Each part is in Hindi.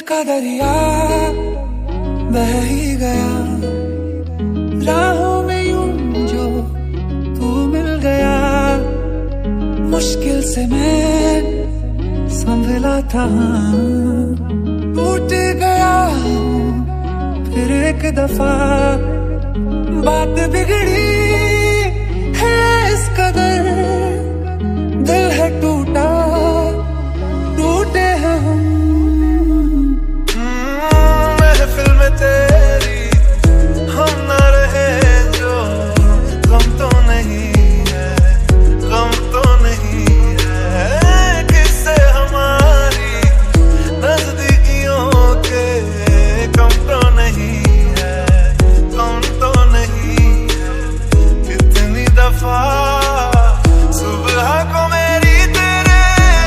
का दरिया बह ही गया, राहों में यूं जो तू मिल गया। मुश्किल से मैं संभला था, टूट गया फिर एक दफा। बात बिगड़ी है इस कदर, दिल है टूटा, टूटे हैं हम। महफिल में तेरी हम ना रहे जो, गम तो नहीं है, गम तो नहीं है। किससे हमारी नजदीकियों के कम तो नहीं है, कम तो नहीं है। कितनी दफा सुबह को मेरी तेरे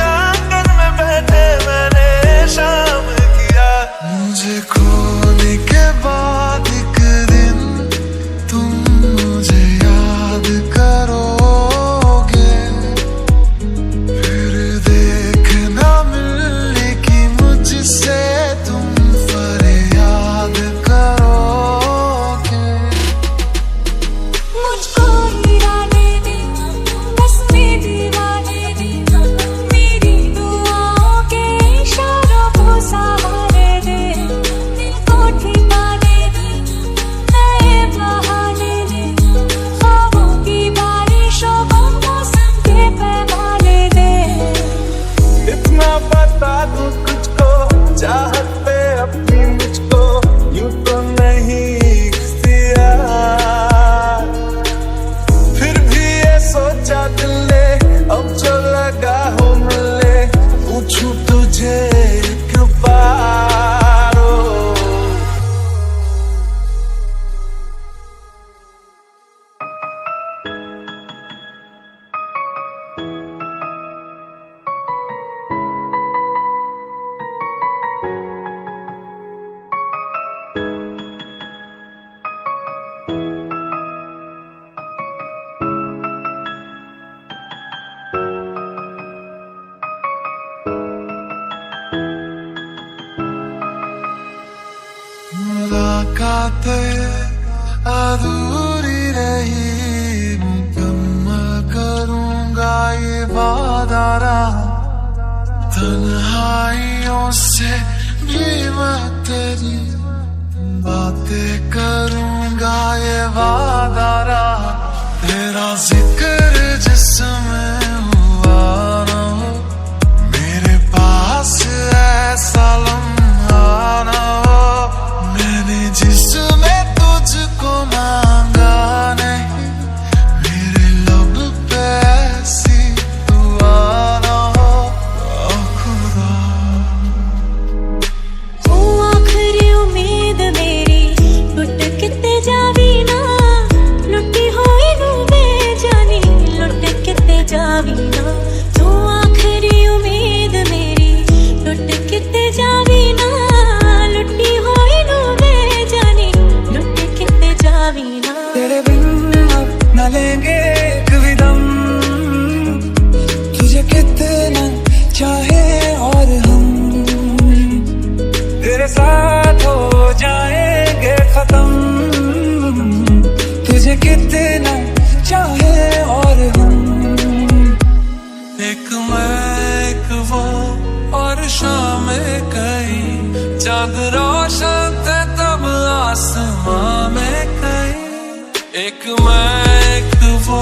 आंगन में बैठे मैंने शाम किया। मुझे खोने के बाद एक दिन तुम मुझे याद करोगे, फिर देखना मिलेगी मुझसे तुम फरियाद करोगे। मुझको हिराने दे, बस में दीवाने दे, मेरी दुआओं के इशारों को सहारे दे। दिल को ठिकाने दे, नए बहाने दे, ख्वाबों की बारिशों को मौसम के पैमाने दे। इतना बता दूं तुझको, चाहत पे अपनी मुझको यूं तो नहीं इख्तियार। फिर भी ये सोचा दिल ने, अब जो लगा हो मिले, पूछूं तुझे एक बार। मुलाकातें अधूरी रही, मुकम्मल करूंगा ये वादा रहा। तन्हाइयों से भी मैं तेरी बातें करूंगा ये वादा रहा। तेरा जिक्र जिसमें हुआ ना हो, मेरे पास ऐसा लम्हा ना हो। मैंने जिसमें तुझको मांगा नहीं, मेरे लब पे ऐसी दुआ ना हो। ओ खुदा, तू आखिरी उम्मीद मेरी, लुट किते जावी ना, लुटी होई नू बेजानी, लुट किते जावी ना। तू आखिरी उम्मीद मेरी, लुट किते जावी ना, लुटी होई नू बेजानी, लुट किते जावी ना। तेरे बिन अब न लेंगे एक भी दम, तुझे कितना चाहे और हम तेरे साथ हो जाएंगे खत्म। तुझे कितना चाहे और हम, एक मैं एक वो और शाम कहीं, चांद रोशन थे तब आसमां में कहीं। एक मैं एक वो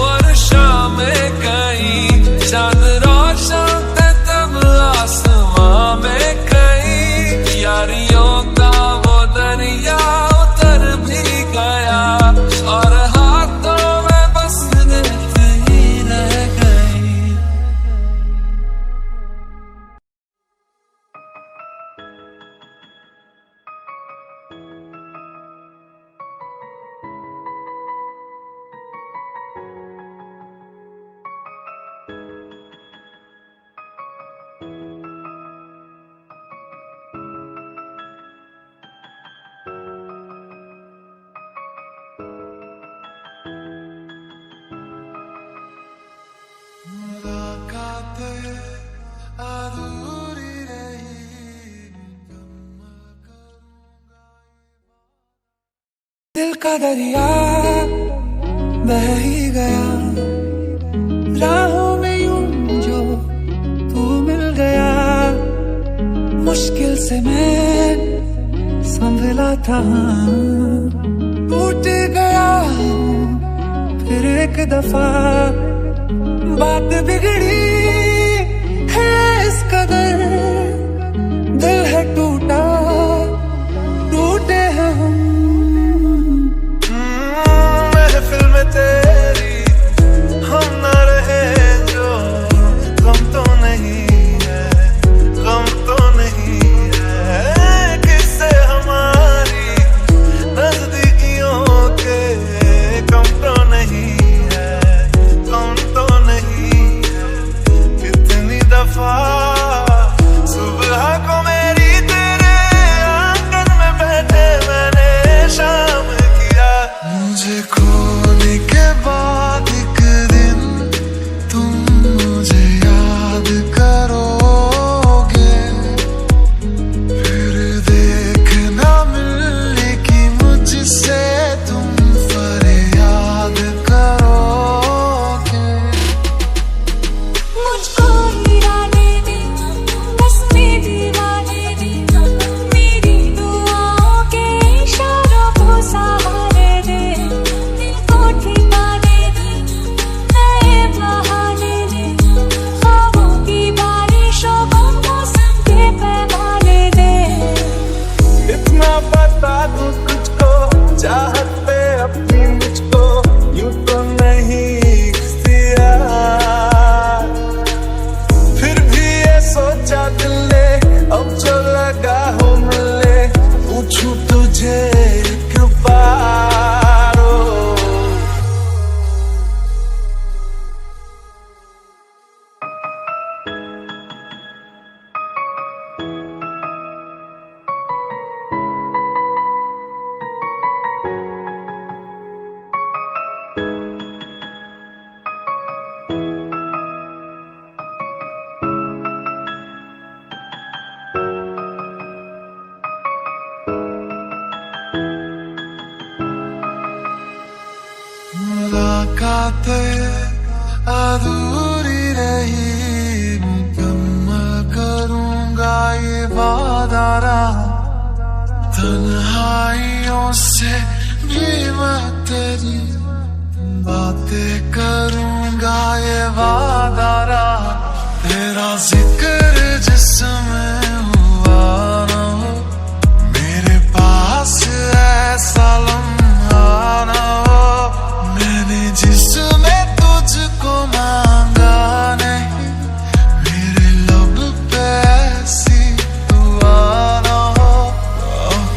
और शाम कहीं, चांद रोशन थे तब आसमां में कहीं। यारियों का वो दरिया उतर भी गया, और हाथों में बस देखते ही रह गई। का दरिया बह ही गया, राहों में यूं जो तू मिल गया। मुश्किल से मैं संभला था, टूट गया फिर एक दफा। बात बिगड़ी है इस कदर, दिल है टूटा, टूटे हैं हम। महफिल में तेरी हम न रहे जो, गम तो नहीं है, गम तो नहीं है। किससे हमारी नजदीकियों के कम तो नहीं है, कम तो नहीं है। कितनी दफा सुबह को मेरी तेरे आंगन में बैठे मैंने शाम किया। मुझे खोने के बाद एक दिन तुम मुझे याद करोगे, फिर देखना मिलेगी मुझसे तुम फरियाद करोगे। मुझको हिराने दे, बस मेरी दीवाने दे, मेरी दुआओं के इशारों को सहारे दे। दिल को ठिकाने दे, नए बहाने दे, ख्वाबों की बारिशों को मौसम के पैमाने दे। इतना बता दूं तुझको, चाहत पे अपनी मुझको यूं तो नहीं इख्तियार। फिर भी ये सोचा दिल ने, अब जो लगा हो मिले, पूछूं तुझे एक बार। मुलाकातें अधूरी रही, मुकम्मल करूंगा ये वादा रहा। तन्हाइयों से भी मैं तेरी बातें करूंगा ये वादा रहा। तेरा जिक्र जिसमें हुआ ना हो, मेरे पास ऐसा लम्हा ना हो। मैंने जिसमें तुझको मांगा नहीं, मेरे लब पे ऐसी दुआ ना हो।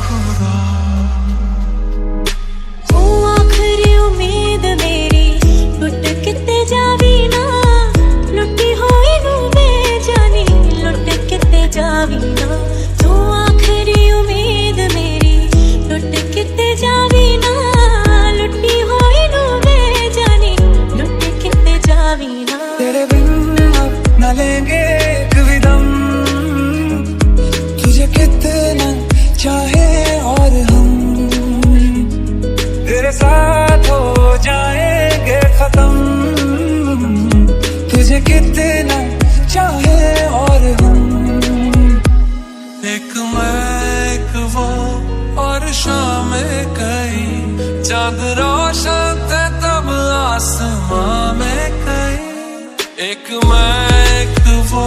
खुदा तू आखिरी उम्मीद मेरी, लुट किते जावी ना, लुटी होई नू बेजानी, लुट किते जावी ना। तू आखिरी उम्मीद मेरी, लुट किते जावी ना, लुटी होई नू बेजानी, लुट किते जावी ना। तेरे बिन अब न लेंगे एक भी दम, तुझे कितना चाहे और हम तेरे साथ हो जाएंगे खत्म। तुझे कितना चाहे और हम, एक मैं एक वो और शाम कई, चांद रोशन थे तब आसमां में कई। एक मैं एक वो